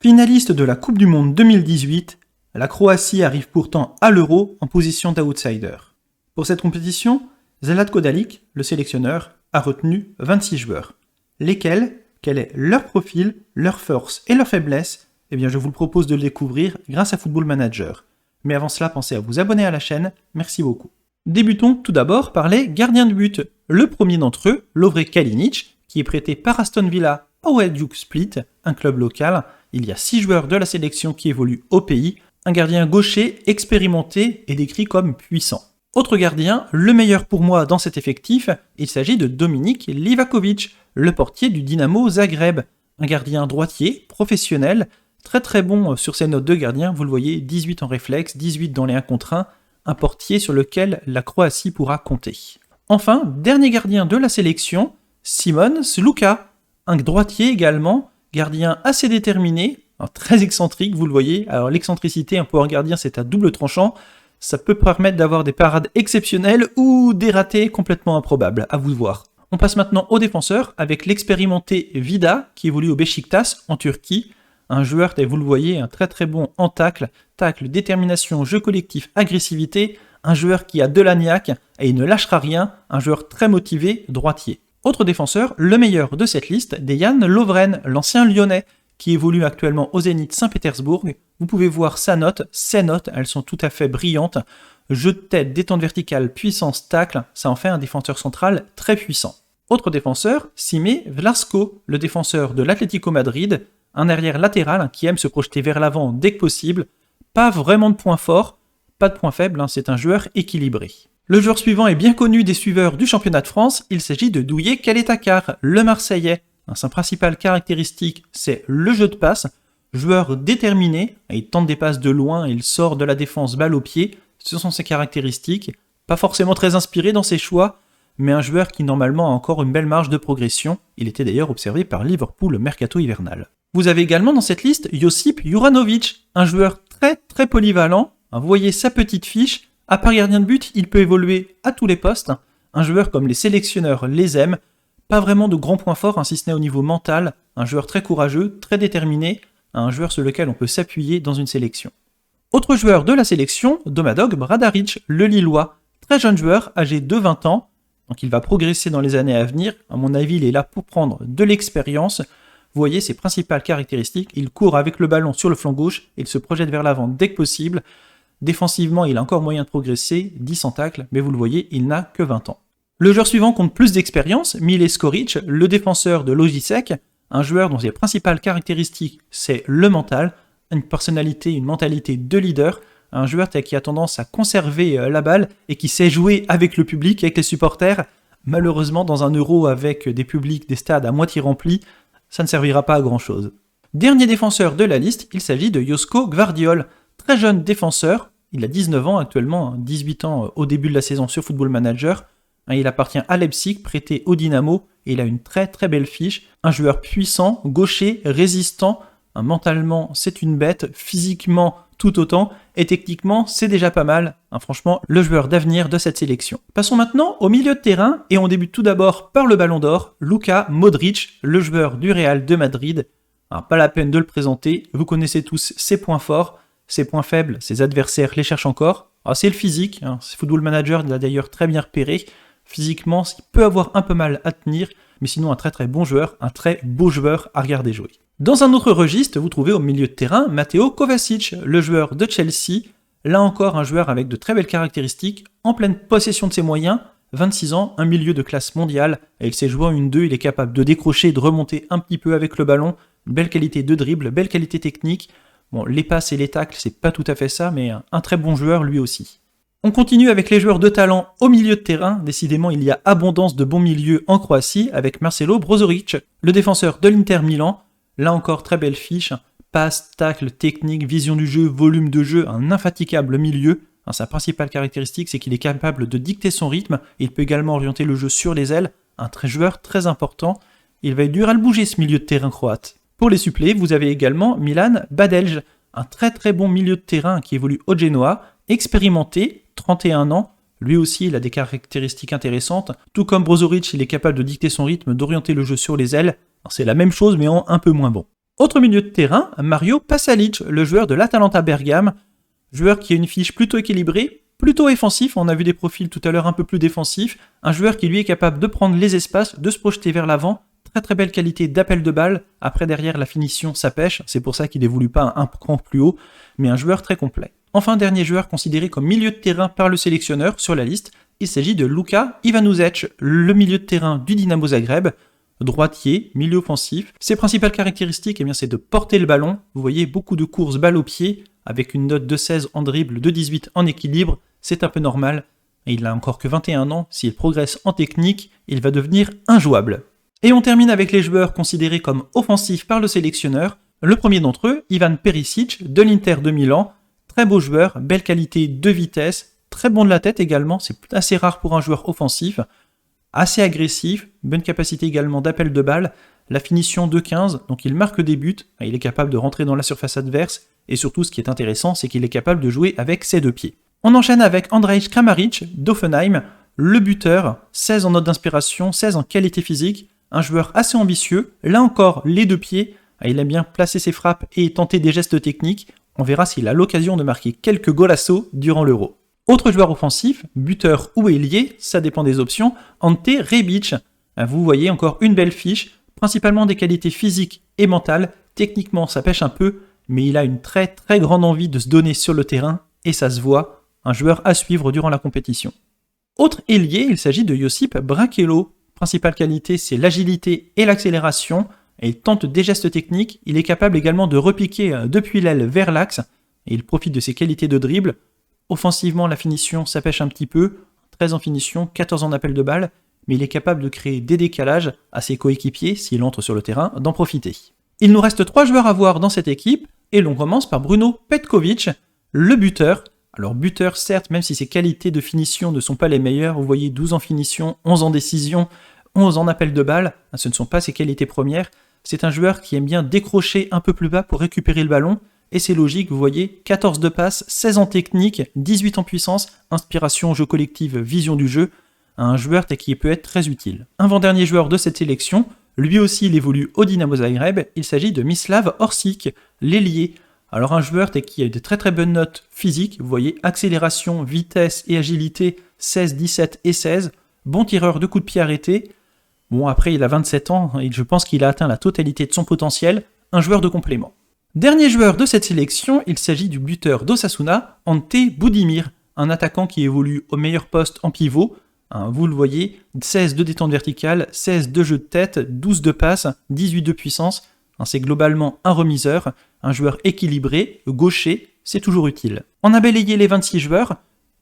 Finaliste de la Coupe du Monde 2018, la Croatie arrive pourtant à l'Euro en position d'outsider. Pour cette compétition, Zlatko Dalic, le sélectionneur, a retenu 26 joueurs. Lesquels, quel est leur profil, leurs forces et leurs faiblesses? Eh bien, je vous le propose de le découvrir grâce à Football Manager. Mais avant cela, pensez à vous abonner à la chaîne. Merci beaucoup. Débutons tout d'abord par les gardiens de but. Le premier d'entre eux, Lovre Kalinic, qui est prêté par Aston Villa au Hajduk Split, un club local. Il y a 6 joueurs de la sélection qui évoluent au pays. Un gardien gaucher expérimenté et décrit comme puissant. Autre gardien, le meilleur pour moi dans cet effectif, il s'agit de Dominik Livakovic, le portier du Dynamo Zagreb. Un gardien droitier, professionnel, très bon sur ses notes de gardien, vous le voyez, 18 en réflexe, 18 dans les 1 contre 1, un portier sur lequel la Croatie pourra compter. Enfin, dernier gardien de la sélection, Simon Sluka, un droitier également, gardien assez déterminé, très excentrique, vous le voyez. Alors l'excentricité pour un gardien, c'est à double tranchant. Ça peut permettre d'avoir des parades exceptionnelles ou des ratés complètement improbables, à vous de voir. On passe maintenant aux défenseurs avec l'expérimenté Vida qui évolue au Beşiktaş en Turquie. Un joueur, vous le voyez, un très bon en tacle, détermination, jeu collectif, agressivité. Un joueur qui a de la niaque et il ne lâchera rien. Un joueur très motivé, droitier. Autre défenseur, le meilleur de cette liste, Dejan Lovren, l'ancien lyonnais, qui évolue actuellement au Zénith Saint-Pétersbourg. Vous pouvez voir sa note, ses notes, elles sont tout à fait brillantes. Jeu de tête, détente verticale, puissance, tacle, ça en fait un défenseur central très puissant. Autre défenseur, Sime Vlaško, le défenseur de l'Atlético Madrid, un arrière latéral qui aime se projeter vers l'avant dès que possible. Pas vraiment de points forts, pas de points faibles, c'est un joueur équilibré. Le joueur suivant est bien connu des suiveurs du championnat de France, il s'agit de Douye Kaletakar, le Marseillais. Sa principale caractéristique, c'est le jeu de passe. Joueur déterminé, il tente des passes de loin, il sort de la défense balle au pied. Ce sont ses caractéristiques. Pas forcément très inspiré dans ses choix, mais un joueur qui normalement a encore une belle marge de progression. Il était d'ailleurs observé par Liverpool au mercato hivernal. Vous avez également dans cette liste Josip Juranovic, un joueur très polyvalent. Vous voyez sa petite fiche. À part gardien de but, il peut évoluer à tous les postes. Un joueur comme les sélectionneurs les aiment. Pas vraiment de grands points forts, si ce n'est au niveau mental. Un joueur très courageux, très déterminé. Un joueur sur lequel on peut s'appuyer dans une sélection. Autre joueur de la sélection, Domagoj Bradarić, le Lillois. Très jeune joueur, âgé de 20 ans. Donc il va progresser dans les années à venir. À mon avis, il est là pour prendre de l'expérience. Vous voyez ses principales caractéristiques. Il court avec le ballon sur le flanc gauche. Il se projette vers l'avant dès que possible. Défensivement, il a encore moyen de progresser, 10 en tacle, mais vous le voyez, il n'a que 20 ans. Le joueur suivant compte plus d'expérience, Mile Skoric, le défenseur de Lojisek, un joueur dont les principales caractéristiques, c'est le mental, une personnalité, une mentalité de leader, un joueur qui a tendance à conserver la balle et qui sait jouer avec le public, avec les supporters. Malheureusement, dans un Euro avec des publics, des stades à moitié remplis, ça ne servira pas à grand-chose. Dernier défenseur de la liste, il s'agit de Josko Gvardiol, très jeune défenseur. Il a 19 ans actuellement, 18 ans au début de la saison sur Football Manager. Il appartient à Leipzig, prêté au Dynamo, et il a une très belle fiche. Un joueur puissant, gaucher, résistant. Mentalement, c'est une bête. Physiquement, tout autant. Et techniquement, c'est déjà pas mal. Franchement, le joueur d'avenir de cette sélection. Passons maintenant au milieu de terrain, et on débute tout d'abord par le Ballon d'Or. Luka Modric, le joueur du Real de Madrid. Pas la peine de le présenter. Vous connaissez tous ses points forts. Ses points faibles, ses adversaires les cherchent encore. C'est le physique, c'est Football Manager, il l'a d'ailleurs très bien repéré. Physiquement, il peut avoir un peu mal à tenir, mais sinon un très bon joueur, un très beau joueur à regarder jouer. Dans un autre registre, vous trouvez au milieu de terrain Mateo Kovacic, le joueur de Chelsea. Là encore, un joueur avec de très belles caractéristiques, en pleine possession de ses moyens, 26 ans, un milieu de classe mondiale, et il sait jouer en 1-2, il est capable de décrocher et de remonter un petit peu avec le ballon, une belle qualité de dribble, belle qualité technique. Bon, les passes et les tacles, c'est pas tout à fait ça, mais un très bon joueur lui aussi. On continue avec les joueurs de talent au milieu de terrain. Décidément, il y a abondance de bons milieux en Croatie avec Marcelo Brozovic, le défenseur de l'Inter Milan. Là encore, très belle fiche. Passe, tacle, technique, vision du jeu, volume de jeu, un infatigable milieu. Sa principale caractéristique, c'est qu'il est capable de dicter son rythme. Il peut également orienter le jeu sur les ailes. Un joueur très important. Il va être dur à le bouger, ce milieu de terrain croate. Pour les suppléés, vous avez également Milan Badelj, un très bon milieu de terrain qui évolue au Genoa, expérimenté, 31 ans. Lui aussi, il a des caractéristiques intéressantes. Tout comme Brozovic, il est capable de dicter son rythme, d'orienter le jeu sur les ailes. C'est la même chose, mais en un peu moins bon. Autre milieu de terrain, Mario Pasalic, le joueur de l'Atalanta Bergame, joueur qui a une fiche plutôt équilibrée, plutôt offensif, on a vu des profils tout à l'heure un peu plus défensifs, un joueur qui lui est capable de prendre les espaces, de se projeter vers l'avant, très belle qualité d'appel de balle, après derrière la finition ça pêche, c'est pour ça qu'il n'évolue pas un cran plus haut, mais un joueur très complet. Enfin, dernier joueur considéré comme milieu de terrain par le sélectionneur sur la liste, il s'agit de Luka Ivanović, le milieu de terrain du Dinamo Zagreb, droitier, milieu offensif. Ses principales caractéristiques, eh bien, c'est de porter le ballon. Vous voyez beaucoup de courses balle au pied, avec une note de 16 en dribble, de 18 en équilibre, c'est un peu normal. Et il n'a encore que 21 ans, s'il progresse en technique, il va devenir injouable. Et on termine avec les joueurs considérés comme offensifs par le sélectionneur. Le premier d'entre eux, Ivan Perisic, de l'Inter de Milan. Très beau joueur, belle qualité de vitesse, très bon de la tête également, c'est assez rare pour un joueur offensif. Assez agressif, bonne capacité également d'appel de balle, la finition de 15, donc il marque des buts, il est capable de rentrer dans la surface adverse, et surtout ce qui est intéressant, c'est qu'il est capable de jouer avec ses deux pieds. On enchaîne avec Andrej Kramaric d'Offenheim, le buteur, 16 en note d'inspiration, 16 en qualité physique, un joueur assez ambitieux, là encore les deux pieds, il aime bien placer ses frappes et tenter des gestes techniques, on verra s'il a l'occasion de marquer quelques golassos durant l'Euro. Autre joueur offensif, buteur ou ailier, ça dépend des options, Ante Rebic. Vous voyez encore une belle fiche, principalement des qualités physiques et mentales, techniquement ça pêche un peu, mais il a une très grande envie de se donner sur le terrain, et ça se voit, un joueur à suivre durant la compétition. Autre ailier, il s'agit de Josip Brakelo. Principale qualité, c'est l'agilité et l'accélération, et il tente des gestes techniques, il est capable également de repiquer depuis l'aile vers l'axe, et il profite de ses qualités de dribble. Offensivement, la finition, ça pêche un petit peu, 13 en finition, 14 en appel de balle, mais il est capable de créer des décalages à ses coéquipiers, s'il entre sur le terrain, d'en profiter. Il nous reste 3 joueurs à voir dans cette équipe, et l'on commence par Bruno Petkovic, le buteur. Alors buteur, certes, même si ses qualités de finition ne sont pas les meilleures, vous voyez 12 en finition, 11 en décision, 11 en appel de balle, ce ne sont pas ses qualités premières, c'est un joueur qui aime bien décrocher un peu plus bas pour récupérer le ballon, et c'est logique, vous voyez, 14 de passe, 16 en technique, 18 en puissance, inspiration, jeu collectif, vision du jeu, un joueur qui peut être très utile. Avant-dernier joueur de cette sélection, lui aussi il évolue au Dinamo Zagreb, il s'agit de Mislav Orsic, l'ailier. Alors un joueur qui a de très bonnes notes physiques, vous voyez, accélération, vitesse et agilité, 16, 17 et 16, bon tireur de coups de pied arrêtés. Bon, après il a 27 ans et je pense qu'il a atteint la totalité de son potentiel, un joueur de complément. Dernier joueur de cette sélection, il s'agit du buteur d'Osasuna, Ante Budimir, un attaquant qui évolue au meilleur poste en pivot. Vous le voyez, 16 de détente verticale, 16 de jeu de tête, 12 de passe, 18 de puissance. C'est globalement un remiseur, un joueur équilibré, gaucher, c'est toujours utile. On a balayé les 26 joueurs,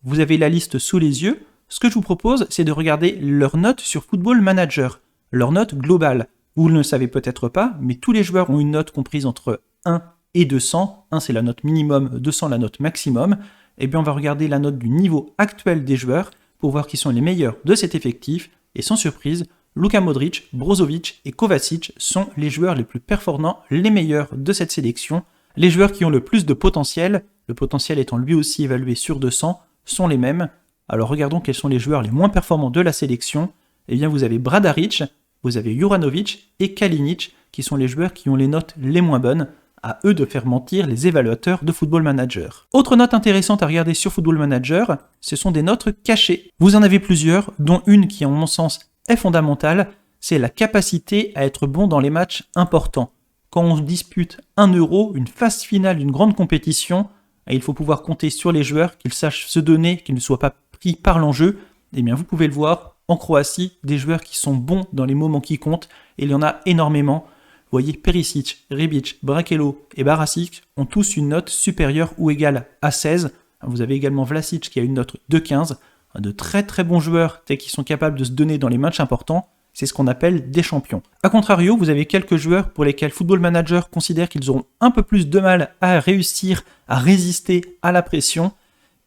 vous avez la liste sous les yeux. Ce que je vous propose, c'est de regarder leurs notes sur Football Manager, leurs notes globales. Vous ne le savez peut-être pas, mais tous les joueurs ont une note comprise entre 1 et 200. 1 c'est la note minimum, 200 la note maximum. Et bien on va regarder la note du niveau actuel des joueurs pour voir qui sont les meilleurs de cet effectif. Et sans surprise, Luka Modric, Brozovic et Kovacic sont les joueurs les plus performants, les meilleurs de cette sélection. Les joueurs qui ont le plus de potentiel, le potentiel étant lui aussi évalué sur 200, sont les mêmes. Alors regardons quels sont les joueurs les moins performants de la sélection. Eh bien vous avez Bradaric, vous avez Juranovic et Kalinic qui sont les joueurs qui ont les notes les moins bonnes. À eux de faire mentir les évaluateurs de Football Manager. Autre note intéressante à regarder sur Football Manager, ce sont des notes cachées. Vous en avez plusieurs, dont une qui, en mon sens, est fondamentale, c'est la capacité à être bon dans les matchs importants. Quand on dispute un Euro, une phase finale d'une grande compétition, il faut pouvoir compter sur les joueurs, qu'ils sachent se donner, qu'ils ne soient pas pris par l'enjeu. Eh bien, vous pouvez le voir, en Croatie, des joueurs qui sont bons dans les moments qui comptent, et il y en a énormément. Vous voyez, Perisic, Rebic, Brakelo et Barasic ont tous une note supérieure ou égale à 16. Vous avez également Vlasic qui a une note de 15. De très bons joueurs qui sont capables de se donner dans les matchs importants. C'est ce qu'on appelle des champions. A contrario, vous avez quelques joueurs pour lesquels Football Manager considère qu'ils auront un peu plus de mal à réussir à résister à la pression.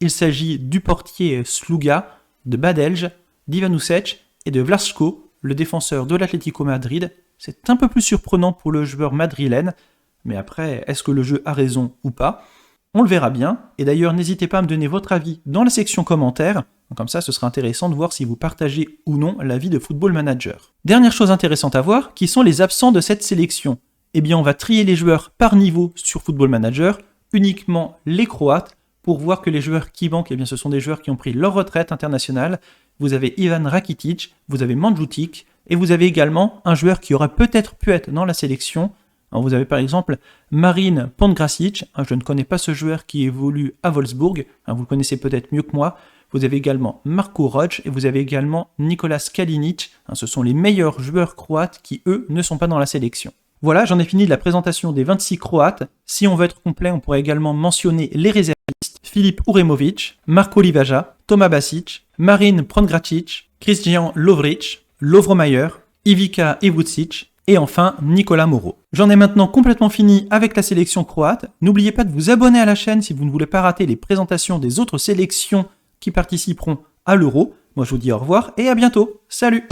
Il s'agit du portier Sluga, de Badelj, d'Ivanušec et de Vlaško, le défenseur de l'Atlético Madrid. C'est un peu plus surprenant pour le joueur madrilène, mais après, est-ce que le jeu a raison ou pas? On le verra bien, et d'ailleurs n'hésitez pas à me donner votre avis dans la section commentaires, comme ça ce sera intéressant de voir si vous partagez ou non l'avis de Football Manager. Dernière chose intéressante à voir, qui sont les absents de cette sélection. eh bien on va trier les joueurs par niveau sur Football Manager, uniquement les Croates, pour voir que les joueurs qui manquent, eh bien ce sont des joueurs qui ont pris leur retraite internationale. Vous avez Ivan Rakitic, vous avez Mandžukić, et vous avez également un joueur qui aurait peut-être pu être dans la sélection. Alors vous avez par exemple Marin Pongracic, je ne connais pas ce joueur qui évolue à Wolfsburg, vous le connaissez peut-être mieux que moi. Vous avez également Marko Roch et vous avez également Nicolas Kalinic. Ce sont les meilleurs joueurs croates qui, eux, ne sont pas dans la sélection. Voilà, j'en ai fini de la présentation des 26 Croates. Si on veut être complet, on pourrait également mentionner les réservistes. Filip Uremovic, Marko Livaja, Toma Basic, Marin Pongracic, Christian Lovric, Lovro Majer, Ivica Ivucic et enfin Nicolas Moro. J'en ai maintenant complètement fini avec la sélection croate. N'oubliez pas de vous abonner à la chaîne si vous ne voulez pas rater les présentations des autres sélections qui participeront à l'Euro. Moi je vous dis au revoir et à bientôt. Salut!